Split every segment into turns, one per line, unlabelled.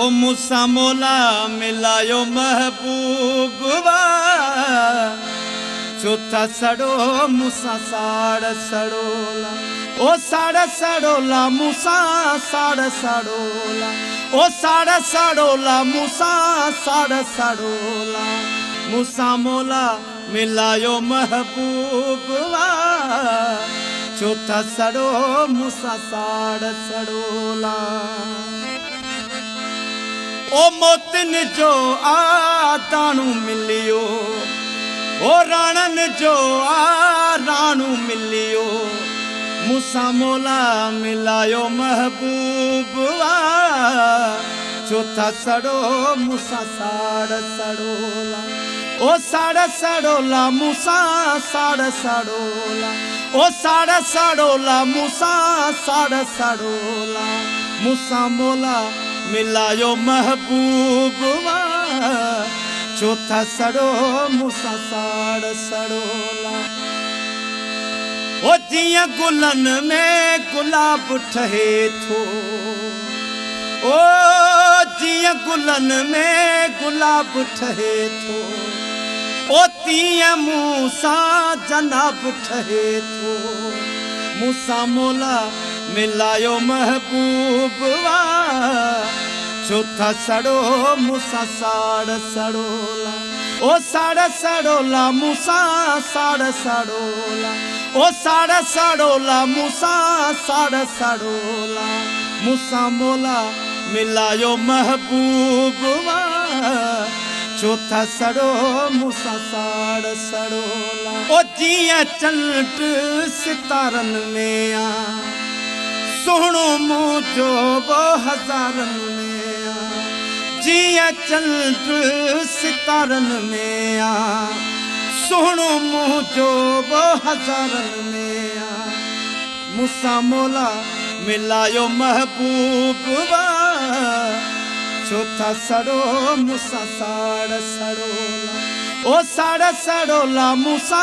ओ मूसा मौला मिलायो महबूबवा चौथा सड़ो मूसा साड़ सड़ोला ओ साड़ सड़ोला मूसा साड़ सड़ोला ओ साड़ सड़ोला मूसा साड़ सड़ोला मूसा मौला मिलायो महबूबवा चौथा सड़ो मूसा साड़ सड़ोला ओ मोतिन जो आदाणू मिलियो ओ राणन जो राणू मिलियो मूसा मौला मिलायो महबूबवा चौथा सड़ो मूसा साड़ सड़ोला ओ साड़ सड़ोला मूसा साड़ सड़ोला ओ साड़ सड़ोला मूसा साड़ सड़ोला मूसा मौला मिलायो महबूबवा चौथा सड़ो मूसा साड़ सड़ोला ओ जिया गुलन में गुलाब ठहे थो ओ जिया गुलन में गुलाब ठहे थो ओ तीअं मूसा जनाब ठहे थो मूसा मौला मिलायो महबूबवा चौथा सड़ो मूसा साड़ सड़ोला ओ साड़ सड़ोला मूसा साड़ सड़ोला ओ साड़ सड़ोला मूसा साड़ सड़ोला मूसा मौला मिलायो महबूबवा चौथा सड़ो मूसा साड़ सड़ोला ओ जिया चंट सितारन में आ सोहणो मुझो वो हज़ारन में आ जिया चंट सितारन में आ सोहणो मुझो वो हज़ारन में आ मूसा मौला मिलायो महबूबवा चौथा सड़ो मूसा साड़ सड़ोला ओ साड़ सड़ोला मूसा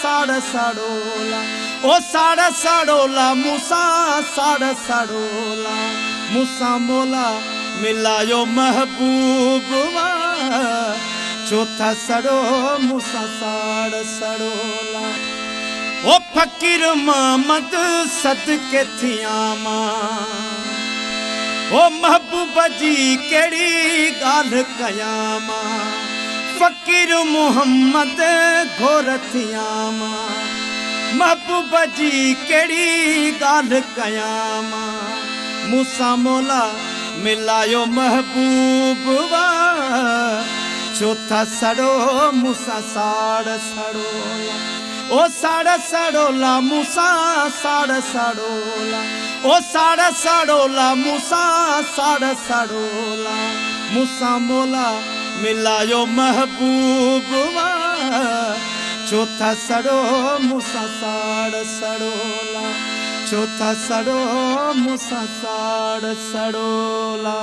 साड़ सड़ोला ओ साड़ सड़ोला मूसा साड़ सड़ोला मूसा मौला मिलायो महबूबवा चौथा सड़ो मूसा साड़ सड़ोला ओ फकीर मोहम्मद सदके थिया मां ओ महबूब जी केड़ी गाल कयामा फकीर मोहम्मद घोर थियामा महबूब जी केड़ी गाल कयामा मूसा मौला मिलायो महबूबवा चौथा सड़ो मूसा साड़ सड़ोला ओ साड़ सड़ोला मूसा साड़ सड़ोला ओ साड़ सड़ोला मूसा साड़ सड़ोला मूसा मौला मिलायो महबूबवा चौथा सड़ो मूसा साड़ सड़ोला चौथा सड़ो मूसा साड़ सड़ोला।